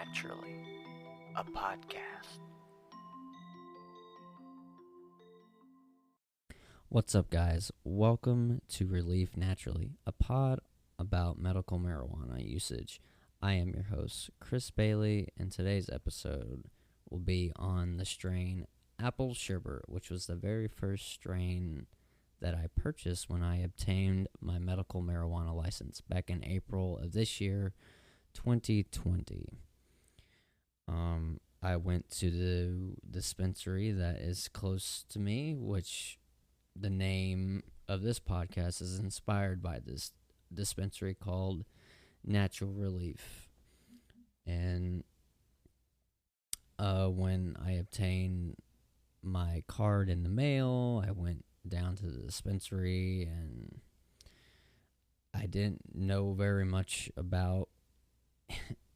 Naturally, a podcast. What's up, guys? Welcome to Relief Naturally, a pod about medical marijuana usage. I am your host, Chris Bailey, and today's episode will be on the strain Apple Sherbet, which was the very first strain that I purchased when I obtained my medical marijuana license back in April of this year, 2020. I went to the dispensary that is close to me, which the name of this podcast is inspired by this dispensary called Natural Relief. And when I obtained my card in the mail, I went down to the dispensary, and I didn't know very much about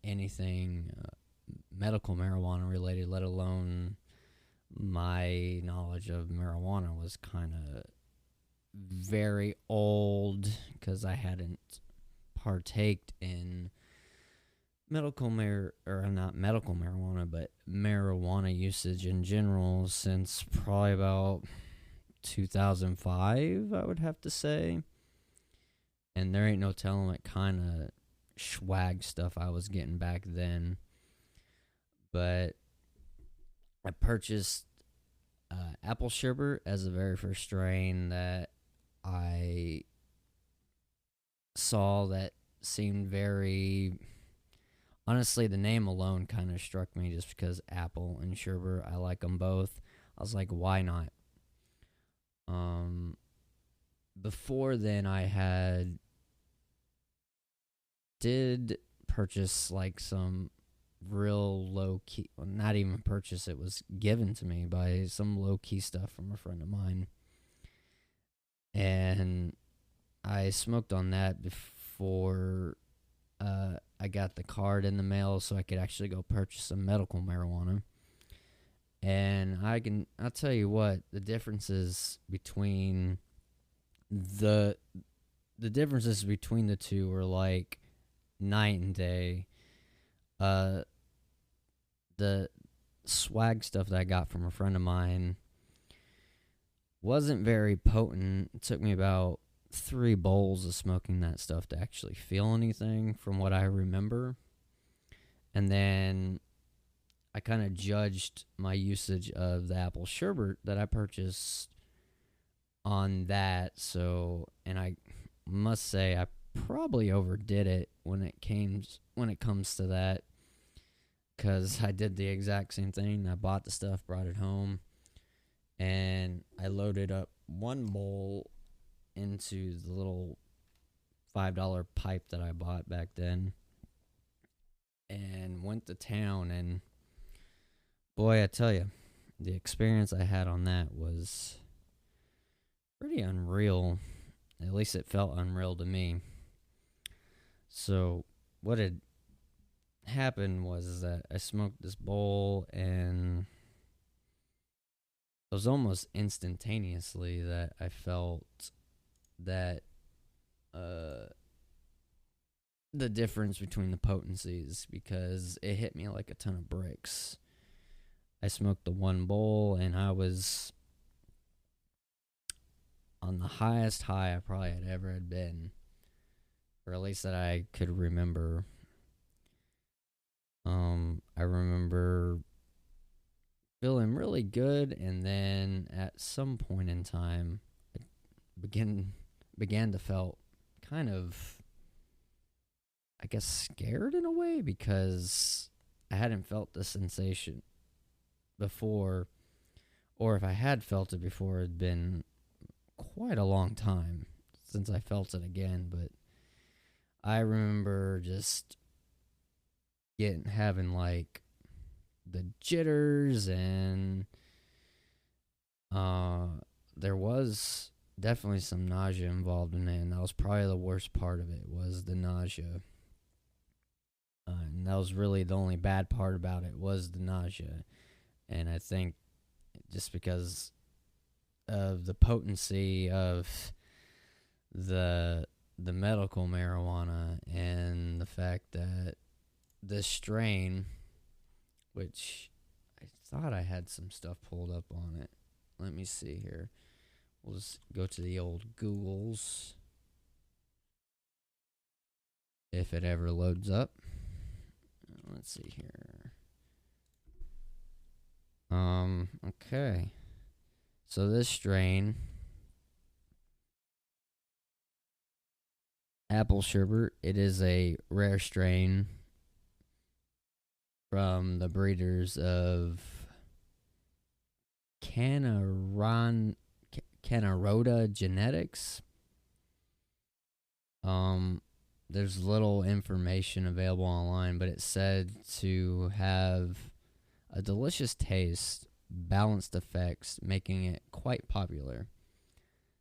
anything medical marijuana related, let alone my knowledge of marijuana was kind of very old because I hadn't partaked in not medical marijuana, but marijuana usage in general since probably about 2005, I would have to say. And there ain't no telling what kind of swag stuff I was getting back then. But I purchased Apple Sherbet as the very first strain that I saw that seemed very... Honestly, the name alone kind of struck me just because Apple and Sherbet, I like them both. I was like, why not? Before then, I did purchase like some real low-key, well, not even purchase, it was given to me by some low-key stuff from a friend of mine. And I smoked on that before I got the card in the mail so I could actually go purchase some medical marijuana. And I'll tell you what, the differences between the two were like night and day. The swag stuff that I got from a friend of mine wasn't very potent. It took me about 3 bowls of smoking that stuff to actually feel anything from what I remember. And then I kind of judged my usage of the Apple Sherbet that I purchased on that. And I must say I probably overdid it when it comes to that, because I did the exact same thing. I bought the stuff, brought it home, and I loaded up 1 bowl into the little $5 pipe that I bought back then and went to town. And boy, I tell you, the experience I had on that was pretty unreal. At least it felt unreal to me. So what had happened was that I smoked this bowl, and it was almost instantaneously that I felt that the difference between the potencies, because it hit me like a ton of bricks. I smoked the 1 bowl, and I was on the highest high I probably had ever had been, or at least that I could remember. I remember feeling really good, and then at some point in time, I began to feel kind of, I guess, scared in a way, because I hadn't felt the sensation before, or if I had felt it before, it had been quite a long time since I felt it again. But I remember just having like the jitters, and there was definitely some nausea involved in it, and that was probably the worst part of it, was the nausea. And that was really the only bad part about it, was the nausea. And I think just because of the potency of the medical marijuana, and the fact that this strain, which I thought I had some stuff pulled up on it. Let me see here. We'll just go to the old Googles. If it ever loads up. Let's see here. Okay. So this strain, Apple Sherbet, it is a rare strain from the breeders of Canaroda Genetics. There's little information available online, but it's said to have a delicious taste, balanced effects, making it quite popular.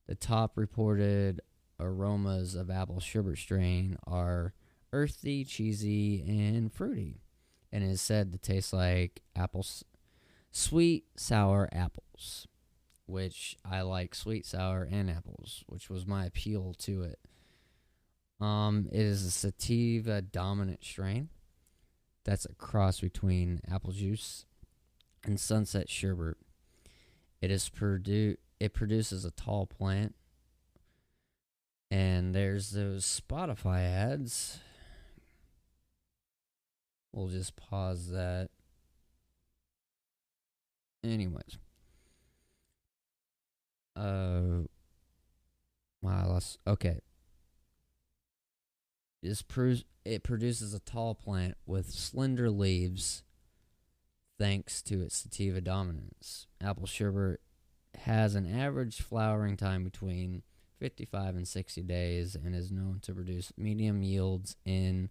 The top reported aromas of Apple Sherbet strain are earthy, cheesy, and fruity, and is said to taste like apples, sweet, sour apples, which I like sweet, sour, and apples, which was my appeal to it. It is a sativa dominant strain. That's a cross between apple juice and sunset sherbet. It produces a tall plant. And there's those Spotify ads. We'll just pause that. Anyways. Okay. It produces a tall plant with slender leaves thanks to its sativa dominance. Apple sherbet has an average flowering time between 55 and 60 days and is known to produce medium yields in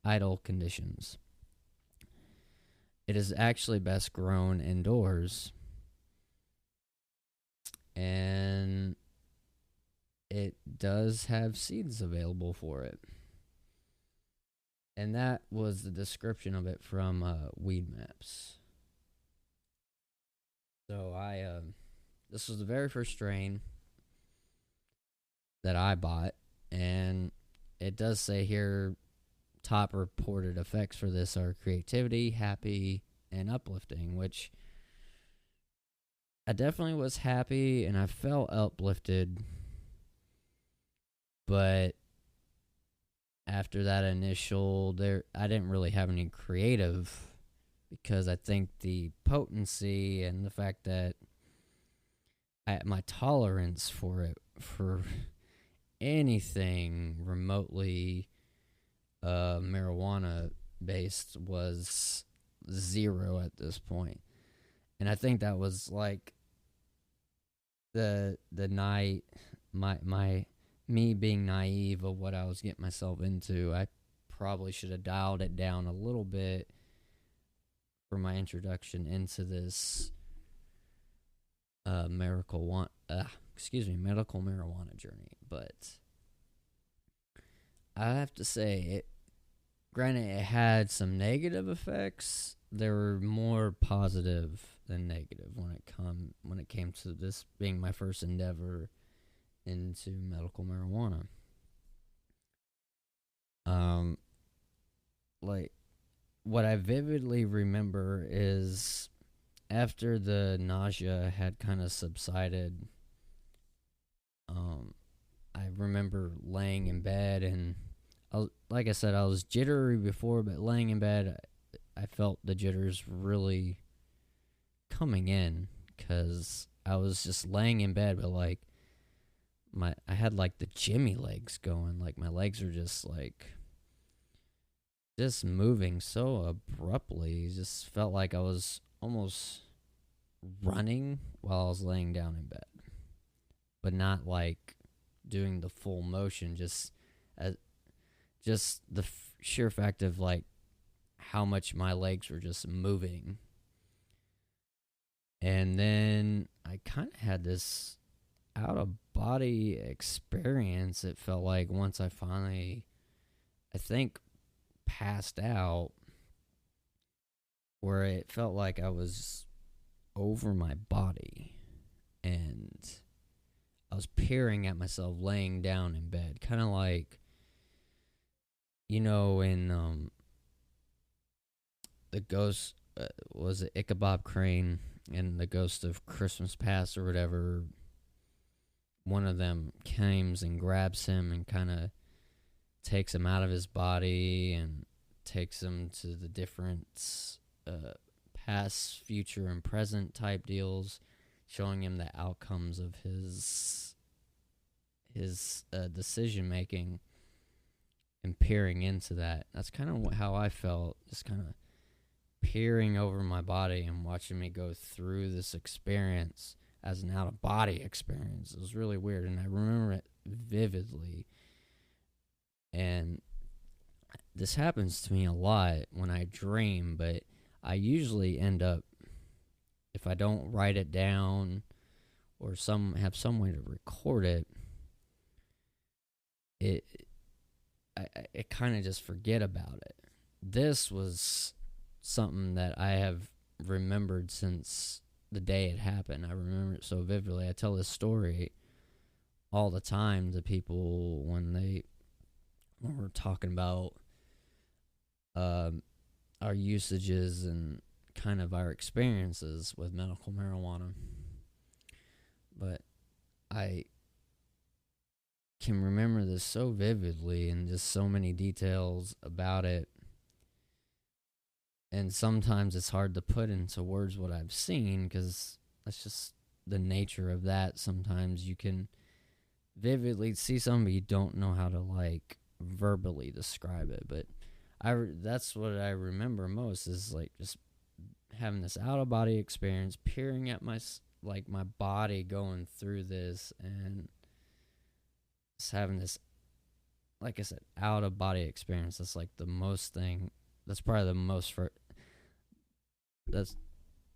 idle conditions. It is actually best grown indoors, and it does have seeds available for it. And that was the description of it from Weed Maps. So this was the very first strain that I bought, and it does say here top reported effects for this are creativity, happy, and uplifting, which I definitely was happy and I felt uplifted, but after that initial I didn't really have any creative, because I think the potency and the fact that my tolerance for anything remotely marijuana based was 0 at this point. And I think that was like the night me being naive of what I was getting myself into. I probably should have dialed it down a little bit for my introduction into this medical marijuana journey. But I have to say, granted, it had some negative effects. There were more positive than negative when it came to this being my first endeavor into medical marijuana. Like, what I vividly remember is after the nausea had kind of subsided, I remember laying in bed, and like I said, I was jittery before, but laying in bed, I felt the jitters really coming in, because I was just laying in bed, but like I had like the Jimmy legs going, like my legs were just moving so abruptly. It just felt like I was almost running while I was laying down in bed, but not like doing the full motion, just the sheer fact of like how much my legs were just moving. And then I kind of had this out of body experience. It felt like once I finally, I think, passed out, where it felt like I was over my body and I was peering at myself laying down in bed, kind of like, in the ghost was it Ichabod Crane and the Ghost of Christmas Past or whatever. One of them comes and grabs him and kind of takes him out of his body and takes him to the different past, future, and present type deals, showing him the outcomes of his decision making and peering into that. That's kind of how I felt, just kind of peering over my body and watching me go through this experience as an out-of-body experience. It was really weird, and I remember it vividly. And this happens to me a lot when I dream, but I usually end up, if I don't write it down or have some way to record it, I kind of just forget about it. This was something that I have remembered since the day it happened. I remember it so vividly. I tell this story all the time to people when we're talking about our usages and kind of our experiences with medical marijuana. But I can remember this so vividly and just so many details about it. And sometimes it's hard to put into words what I've seen because that's just the nature of that. Sometimes you can vividly see something, but you don't know how to like verbally describe it. But that's what I remember most is like just having this out of body experience, peering at my body going through this, and just having this, like I said, out of body experience. That's like the most thing. That's probably the most that's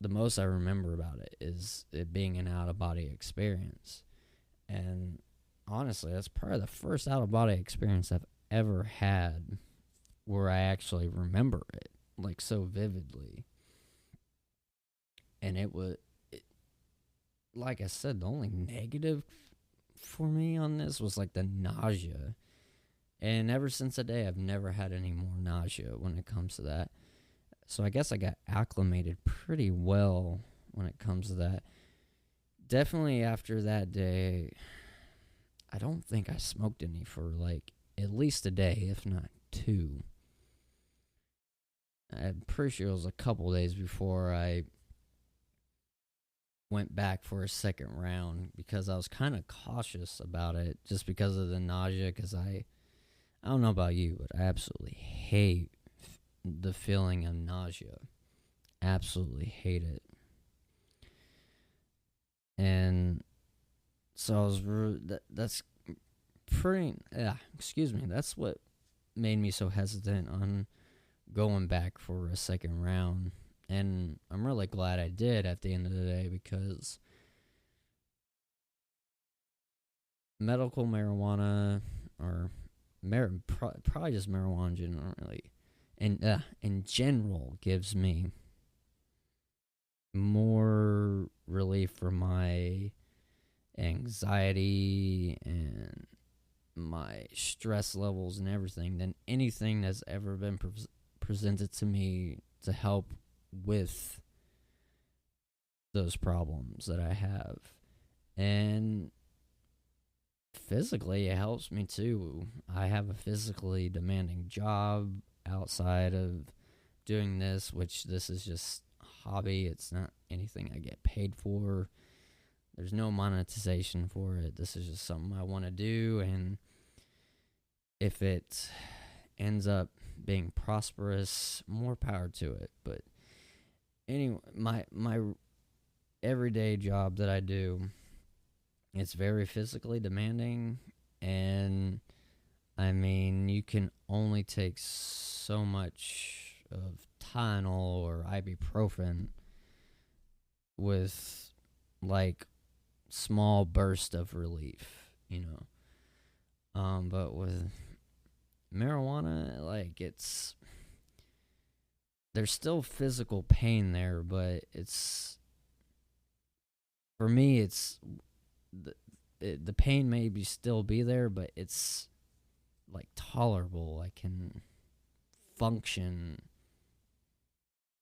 the most I remember about it, is it being an out of body experience. And honestly, that's probably the first out of body experience I've ever had where I actually remember it like so vividly. And like I said, the only negative for me on this was like the nausea. And ever since that day, I've never had any more nausea when it comes to that. So I guess I got acclimated pretty well when it comes to that. Definitely after that day, I don't think I smoked any for like at least a day, if not two. I'm pretty sure it was a couple days before I went back for a second round because I was kind of cautious about it just because of the nausea. Because I don't know about you, but I absolutely hate the feeling of nausea. Absolutely hate it. And so I was that's pretty that's what made me so hesitant on going back for a second round. And I'm really glad I did at the end of the day, because medical marijuana, or probably just marijuana generally, in general, gives me more relief for my anxiety and my stress levels and everything than anything that's ever been presented to me to help with those problems that I have. And physically, it helps me too. I have a physically demanding job outside of doing this, which this is just a hobby. It's not anything I get paid for. There's no monetization for it. This is just something I want to do, and if it ends up being prosperous, more power to it. But anyway, my everyday job that I do, it's very physically demanding, and I mean, you can only take so much of Tylenol or ibuprofen with like small burst of relief, but with marijuana, like, there's still physical pain there, but for me, the pain may still be there, but it's like tolerable. I can function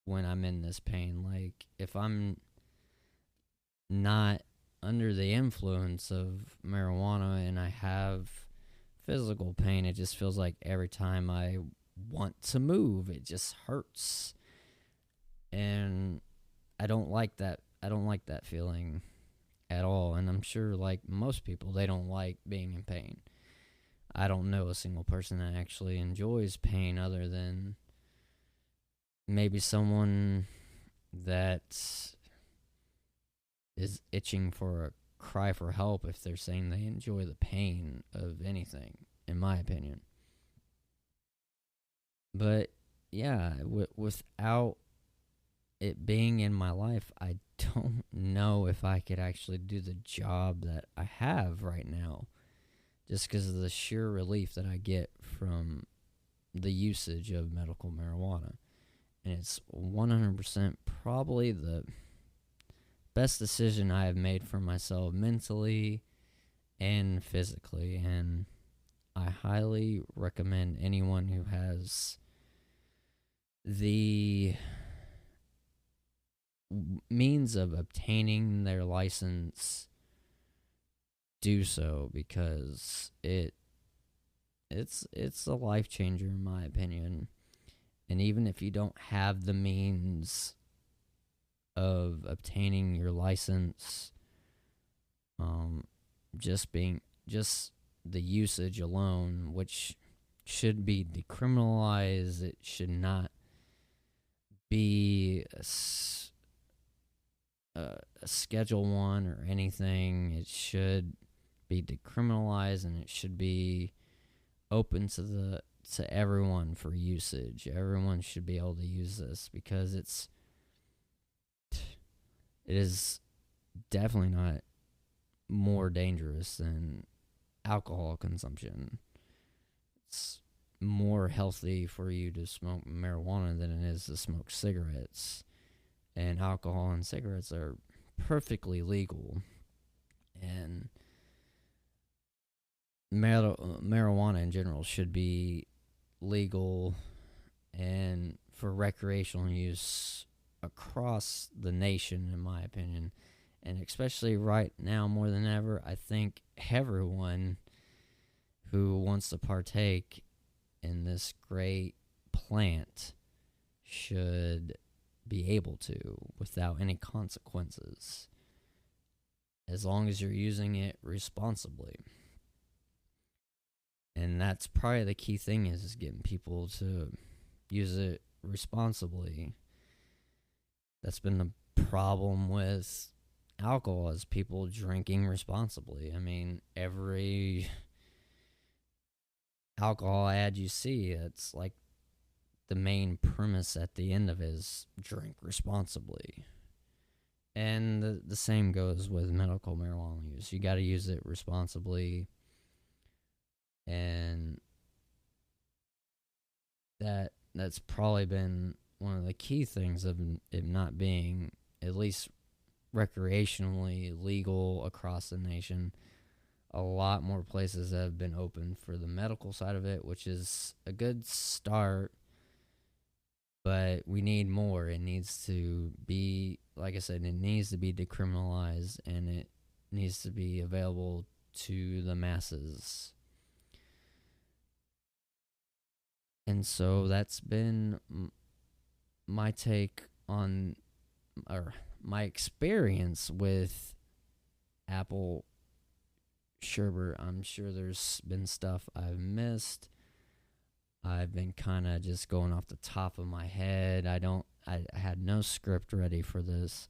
when I'm in this pain. Like, if I'm not under the influence of marijuana and I have physical pain, it just feels like every time I want to move, it just hurts. And I don't like that. I don't like that feeling at all. And I'm sure, like most people, they don't like being in pain. I don't know a single person that actually enjoys pain other than maybe someone that is itching for a cry for help if they're saying they enjoy the pain of anything, in my opinion. But yeah, without it being in my life, I don't know if I could actually do the job that I have right now, just because of the sheer relief that I get from the usage of medical marijuana. And it's 100% probably the best decision I have made for myself mentally and physically. And I highly recommend anyone who has the means of obtaining their license do so, because it's a life changer in my opinion. And even if you don't have the means of obtaining your license, just the usage alone, which should be decriminalized, it should not be a Schedule 1 or anything. It should be decriminalized, and it should be open to everyone for usage. Everyone should be able to use this, because it is definitely not more dangerous than alcohol consumption. It's more healthy for you to smoke marijuana than it is to smoke cigarettes. And alcohol and cigarettes are perfectly legal. And marijuana in general should be legal and for recreational use across the nation, in my opinion. And especially right now, more than ever, I think everyone who wants to partake in this great plant should be able to without any consequences, as long as you're using it responsibly. And that's probably the key thing, is getting people to use it responsibly. That's been the problem with alcohol, is people drinking responsibly. I mean, every alcohol ad you see, it's like the main premise at the end of it is drink responsibly. And the same goes with medical marijuana use. You got to use it responsibly. And that's probably been one of the key things of it not being at least recreationally legal across the nation. A lot more places have been open for the medical side of it, which is a good start, but we need more. It needs to be, like I said, it needs to be decriminalized, and it needs to be available to the masses. And so that's been my take on, or my experience with apple sherbet. I'm sure there's been stuff I've missed. I've been kind of just going off the top of my head. I had no script ready for this.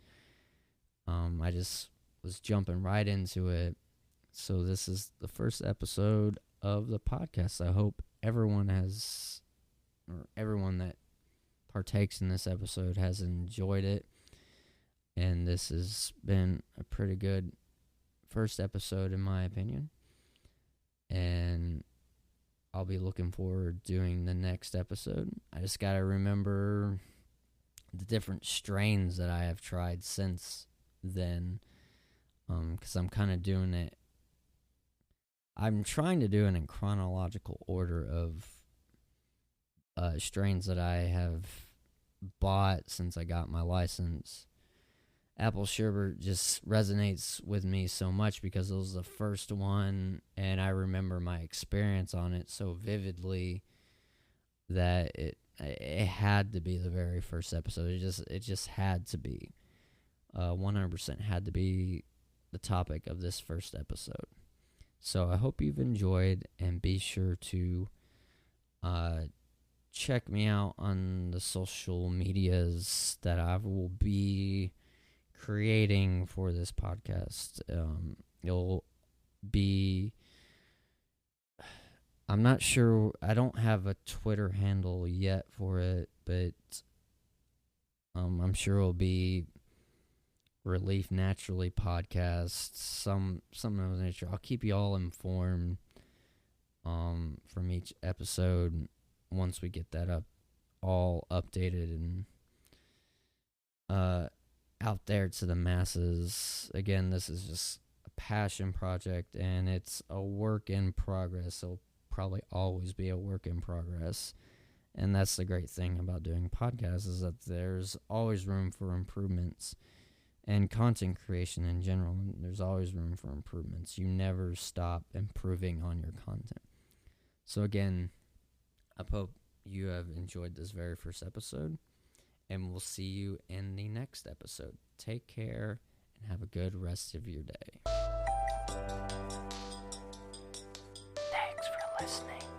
I just was jumping right into it. So this is the first episode of the podcast. I hope everyone that partakes in this episode has enjoyed it. And this has been a pretty good first episode, in my opinion. And I'll be looking forward to doing the next episode. I just got to remember the different strains that I have tried since then, because I'm kind of doing it. I'm trying to do it in chronological order of strains that I have bought since I got my license. Apple Sherbet just resonates with me so much because it was the first one, and I remember my experience on it so vividly that it had to be the very first episode. It just had to be. 100% had to be the topic of this first episode. So I hope you've enjoyed, and be sure to check me out on the social medias that I will be creating for this podcast. It'll be, I'm not sure, I don't have a Twitter handle yet for it, but I'm sure it'll be Relief Naturally Podcast, some of those nature. I'll keep you all informed from each episode once we get that up, all updated and out there to the masses. Again, this is just a passion project, and it's a work in progress. It'll probably always be a work in progress, and that's the great thing about doing podcasts, is that there's always room for improvements, and content creation in general, there's always room for improvements. You never stop improving on your content. So again, I hope you have enjoyed this very first episode, and we'll see you in the next episode. Take care and have a good rest of your day. Thanks for listening.